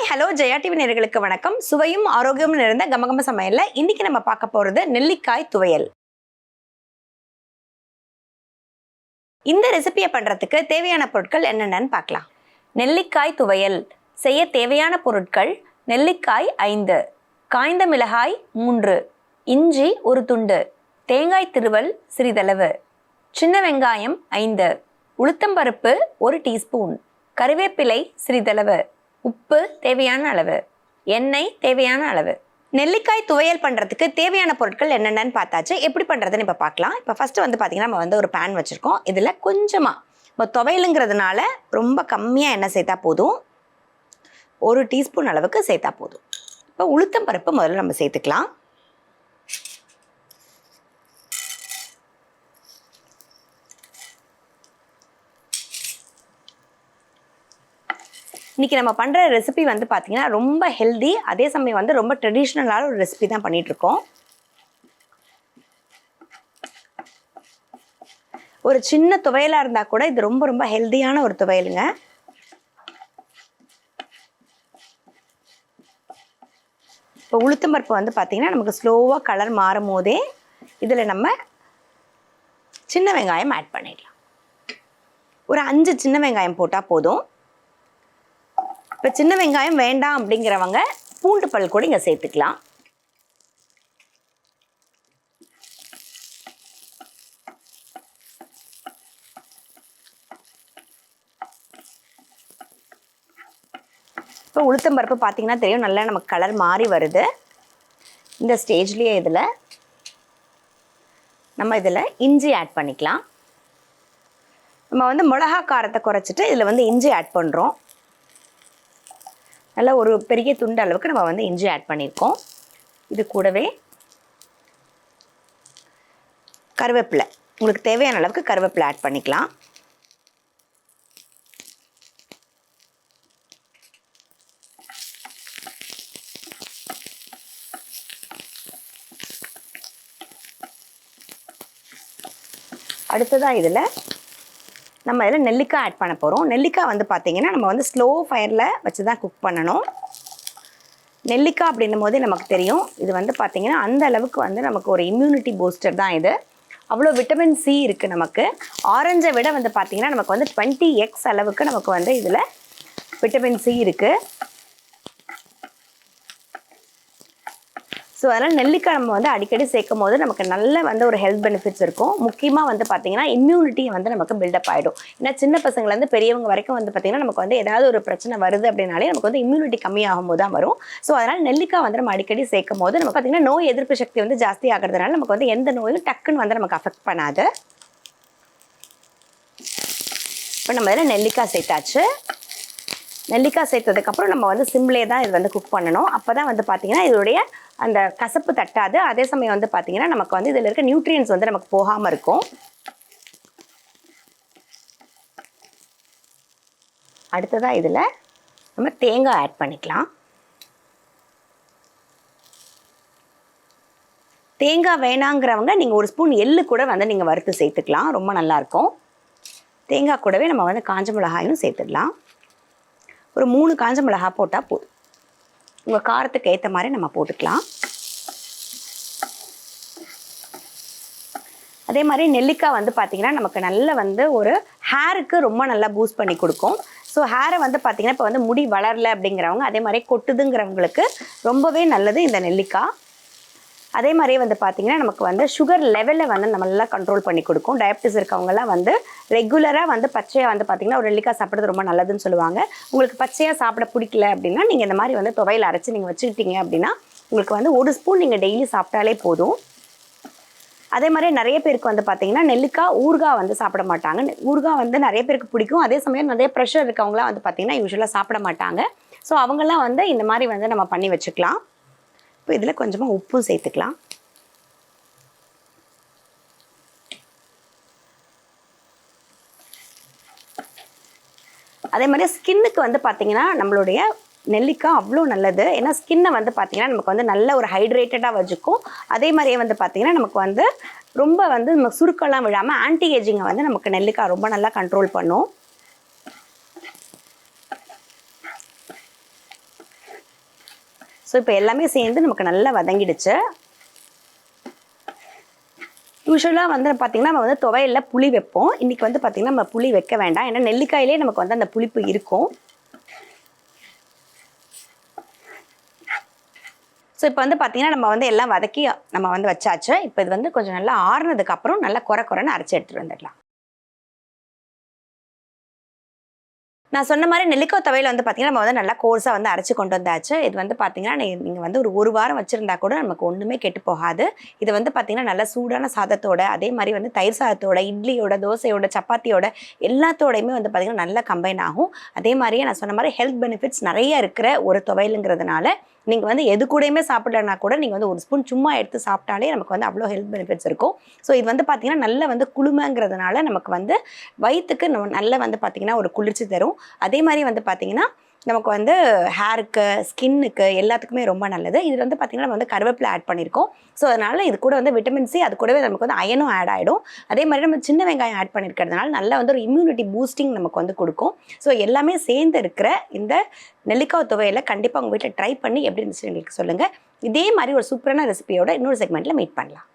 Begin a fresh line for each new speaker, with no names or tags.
Hi hello Jaya TV நேயர்களுக்கு வணக்கம். சுவையும் ஆரோக்கியமும் நிறைந்த கமகம சமையல்ல இன்னைக்கு நம்ம பார்க்க போறது நெல்லிக்காய் துவையல். இந்த ரெசிபியை பண்றதுக்கு தேவையான பொருட்கள் என்னென்னு பார்க்கலாம். நெல்லிக்காய் துவையல் செய்ய தேவையான பொருட்கள்: நெல்லிக்காய் 5, காய்ந்த மிளகாய் 3, இஞ்சி 1 துண்டு, தேங்காய் திருவல் சிறிதளவு, சின்ன வெங்காயம் 5, உளுத்தம்பருப்பு 1 டீஸ்பூன், கறிவேப்பிலை சிறிதளவு, உப்பு தேவையான அளவு, எண்ணெய் தேவையான அளவு. நெல்லிக்காய் துவையல் பண்ணுறதுக்கு தேவையான பொருட்கள் என்னென்னு பார்த்தாச்சு. எப்படி பண்ணுறதுன்னு இப்போ பார்க்கலாம். இப்போ ஃபஸ்ட்டு பார்த்திங்கன்னா நம்ம ஒரு பேன் வச்சுருக்கோம். இதில் கொஞ்சமாக இப்போ துவையலுங்கிறதுனால ரொம்ப கம்மியாக எண்ணெய் சேர்த்தா போதும். 1 டீஸ்பூன் அளவுக்கு சேர்த்தா போதும். இப்போ உளுத்தம்பருப்பு முதல்ல நம்ம சேர்த்துக்கலாம். இன்றைக்கி நம்ம பண்ணுற ரெசிபி பார்த்திங்கன்னா ரொம்ப ஹெல்தி, அதே சமயம் ரொம்ப ட்ரெடிஷ்னலான ஒரு ரெசிபி தான் பண்ணிகிட்ருக்கோம். ஒரு சின்ன துவையலாக இருந்தால் கூட இது ரொம்ப ரொம்ப ஹெல்தியான ஒரு துவையலுங்க. இப்போ உளுத்தம்பருப்பு பார்த்திங்கன்னா நமக்கு ஸ்லோவாக கலர் மாறும் போதே இதில் நம்ம சின்ன வெங்காயம் ஆட் பண்ணிடலாம். ஒரு 5 சின்ன வெங்காயம் போட்டால் போதும். இப்போ சின்ன வெங்காயம் வேண்டாம் அப்படிங்கிறவங்க பூண்டு பல் கூட இங்கே சேர்த்துக்கலாம். இப்போ உளுத்தம்பருப்பு பார்த்தீங்கன்னா தெரியும், நல்லா நமக்கு கலர் மாறி வருது. இந்த ஸ்டேஜ்லேயே இதில் இஞ்சி ஆட் பண்ணிக்கலாம். நம்ம மிளகா காரத்தை குறைச்சிட்டு இதில் இஞ்சி ஆட் பண்ணுறோம். நல்லா ஒரு பெரிய துண்டு அளவுக்கு நம்ம இஞ்சி ஆட் பண்ணியிருக்கோம். இது கூடவே கருவேப்பிலை, உங்களுக்கு தேவையான அளவுக்கு கருவேப்பிலை ஆட் பண்ணிக்கலாம். அடுத்ததாக இதில் நெல்லிக்காய் ஆட் பண்ண போகிறோம். நெல்லிக்காய் பார்த்தீங்கன்னா நம்ம ஸ்லோ ஃபயரில் வச்சு தான் குக் பண்ணணும். நெல்லிக்காய் அப்படின்னும் போதே நமக்கு தெரியும், இது பார்த்தீங்கன்னா அந்த அளவுக்கு நமக்கு ஒரு இம்யூனிட்டி பூஸ்டர் தான் இது. அவ்வளோ விட்டமின் சி இருக்குது நமக்கு. ஆரஞ்சை விட பார்த்தீங்கன்னா நமக்கு 20x அளவுக்கு நமக்கு இதில் விட்டமின் சி இருக்குது. ஸோ அதனால் நெல்லிக்காய் நம்ம அடிக்கடி சேர்க்கும் போது நமக்கு நல்ல ஒரு ஹெல்த் பெனிஃபிட்ஸ் இருக்கும். முக்கியமாக பார்த்தீங்கன்னா இம்யூனிட்டி நமக்கு பில்டப் ஆகிடும். ஏன்னா சின்ன பசங்கள்லேருந்து பெரியவங்க வரைக்கும் பார்த்தீங்கன்னா நமக்கு ஏதாவது ஒரு பிரச்சனை வருது அப்படின்னாலே நமக்கு இம்யூனிட்டி கம்மியாகும் போது தான் வரும். ஸோ அதனால் நெல்லிக்காய் நம்ம அடிக்கடி சேர்க்கும் போது நமக்கு பார்த்தீங்கன்னா நோய் எதிர்ப்பு சக்தி ஜாஸ்தி ஆகிறதுனால நமக்கு எந்த நோயும் டக்குன்னு நமக்கு அஃபெக்ட் பண்ணாது. இப்போ நம்ம இதில் நெல்லிக்காய் சேர்த்தாச்சு. நெல்லிக்காய் சேர்த்ததுக்கப்புறம் நம்ம சிம்லேயே தான் இது குக் பண்ணணும். அப்போ தான் பார்த்தீங்கன்னா இதோடைய அந்த கசப்பு தட்டாது. அதே சமயம் பார்த்தீங்கன்னா நமக்கு இதில் இருக்க நியூட்ரியன்ஸ் நமக்கு போகாமல் இருக்கும். அடுத்ததாக இதில் நம்ம தேங்காய் ஆட் பண்ணிக்கலாம். தேங்காய் வேணாங்கிறவங்க நீங்கள் 1 ஸ்பூன் எள்ளு கூட நீங்கள் வறுத்து சேர்த்துக்கலாம், ரொம்ப நல்லாயிருக்கும். தேங்காய் கூடவே நம்ம காஞ்ச மிளகாயும் சேர்த்துடலாம். ஒரு 3 காஞ்ச மிளகா போட்டால் போதும். உங்கள் காரத்துக்கு ஏற்ற மாதிரி நம்ம போட்டுக்கலாம். அதே மாதிரி நெல்லிக்காய் பார்த்தீங்கன்னா நமக்கு நல்ல ஒரு ஹேருக்கு ரொம்ப நல்லா பூஸ்ட் பண்ணி கொடுக்கும். ஸோ ஹேரை பார்த்தீங்கன்னா இப்போ முடி வளரல அப்படிங்கிறவங்க, அதே மாதிரி கொட்டுதுங்கிறவங்களுக்கு ரொம்பவே நல்லது இந்த நெல்லிக்காய். அதே மாதிரியே பார்த்தீங்கன்னா நமக்கு சுகர் லெவலில் நம்ம நல்லா கண்ட்ரோல் பண்ணி கொடுக்கும். டயபிட்டிஸ் இருக்கவங்கலாம் ரெகுலராக பச்சையாக பார்த்தீங்கன்னா ஒரு நெல்லிக்காய் சாப்பிட்றது ரொம்ப நல்லதுன்னு சொல்லுவாங்க. உங்களுக்கு பச்சையாக சாப்பிட பிடிக்கல அப்படின்னா நீங்கள் இந்த மாதிரி துவையல் அரைச்சி நீங்கள் வச்சுக்கிட்டீங்க அப்படின்னா உங்களுக்கு 1 ஸ்பூன் நீங்கள் டெய்லி சாப்பிட்டாலே போதும். அதே மாதிரி நிறைய பேருக்கு பார்த்தீங்கன்னா நெல்லிக்காய் ஊறுகாய் சாப்பிட மாட்டாங்க. ஊறுகாய் நிறைய பேருக்கு பிடிக்கும். அதே சமயம் நிறைய ப்ரெஷர் இருக்கவங்களாம் பார்த்தீங்கன்னா யூஸ்வலாக சாப்பிட மாட்டாங்க. ஸோ அவங்கெல்லாம் இந்த மாதிரி நம்ம பண்ணி வச்சுக்கலாம். இப்போ இதில் கொஞ்சமாக உப்பும் சேர்த்துக்கலாம். அதே மாதிரி ஸ்கின்னுக்கு பார்த்தீங்கன்னா நம்மளுடைய நெல்லிக்காய் அவ்வளோ நல்லது. ஏன்னா ஸ்கின்னை பார்த்தீங்கன்னா நமக்கு நல்ல ஒரு ஹைட்ரேட்டடாக வச்சுக்கும். அதே மாதிரியே பார்த்தீங்கன்னா நமக்கு ரொம்ப நம்ம சுருக்கெல்லாம் விழாமல் ஆன்டி ஏஜிங்கை நமக்கு நெல்லிக்காய் ரொம்ப நல்லா கண்ட்ரோல் பண்ணும். ஸோ இப்போ எல்லாமே சேர்ந்து நமக்கு நல்லா வதங்கிடுச்சு. யூஸ்வலாக வந்து பார்த்திங்கன்னா நம்ம வந்து துவையலில் புளி வைப்போம். இன்றைக்கி வந்து பார்த்திங்கன்னா நம்ம புளி வைக்க வேண்டாம். ஏன்னா நெல்லிக்காயிலே நமக்கு வந்து அந்த புளிப்பு இருக்கும். ஸோ இப்போ வந்து பார்த்திங்கன்னா நம்ம வந்து எல்லாம் வதக்கி நம்ம வந்து வச்சாச்சு. இப்போ இது வந்து கொஞ்சம் நல்லா ஆறுனதுக்கப்புறம் நல்லா குறைன்னு அரைச்சி எடுத்துகிட்டு வந்துடலாம். நான் சொன்ன மாதிரி நெல்லிக்காய் துவையல் வந்து பார்த்திங்கன்னா நம்ம வந்து நல்லா கோர்ஸாக வந்து அரைச்சி கொண்டு வந்தாச்சு. இது வந்து பார்த்திங்கன்னா நீங்கள் வந்து ஒரு வாரம் வச்சுருந்தா கூட நமக்கு ஒன்றுமே கெட்டு போகாது. இது வந்து பார்த்திங்கன்னா நல்லா சூடான சாதத்தோட, அதே மாதிரி வந்து தயிர் சாதத்தோட, இட்லியோட, தோசையோட, சப்பாத்தியோட எல்லாத்தோடையுமே வந்து பார்த்திங்கன்னா நல்லா கம்பைன் ஆகும். அதே மாதிரியே நான் சொன்ன மாதிரி ஹெல்த் பெனிஃபிட்ஸ் நிறைய இருக்கிற ஒரு துவையலுங்கிறதுனால நீங்கள் வந்து எது கூடயுமே சாப்பிடலன்னா கூட நீங்கள் வந்து ஒரு ஸ்பூன் சும்மா எடுத்து சாப்பிட்டாலே நமக்கு வந்து அவ்வளோ ஹெல்த் பெனிஃபிட்ஸ் இருக்கும். ஸோ இது வந்து பார்த்திங்கன்னா நல்ல வந்து குளுமைங்கிறதுனால நமக்கு வந்து வயிற்றுக்கு நல்ல வந்து பார்த்திங்கன்னா ஒரு குளிர்ச்சி தரும். அதே மாதிரி வந்து பார்த்திங்கன்னா நமக்கு வந்து ஹேருக்கு, ஸ்கின்னுக்கு எல்லாத்துக்குமே ரொம்ப நல்லது. இது வந்து பார்த்திங்கன்னா நம்ம வந்து கருவேப்பிலை ஆட் பண்ணியிருக்கோம். ஸோ அதனால் இது கூட வந்து விட்டமின் சி, அது கூடவே நமக்கு வந்து அயனும் ஆட் ஆகிடும். அதே மாதிரி நம்ம சின்ன வெங்காயம் ஆட் பண்ணியிருக்கிறதுனால நல்லா வந்து ஒரு இம்யூனிட்டி பூஸ்டிங் நமக்கு வந்து கொடுக்கும். ஸோ எல்லாமே சேர்ந்து இருக்கிற இந்த நெல்லிக்காய் துவையலை கண்டிப்பாக உங்கள் வீட்டில் ட்ரை பண்ணி எப்படி இருந்துச்சு எங்களுக்கு சொல்லுங்கள். இதே மாதிரி ஒரு சூப்பரான ரெசிபியோட இன்னொரு செக்மெண்ட்டில் மீட் பண்ணலாம்.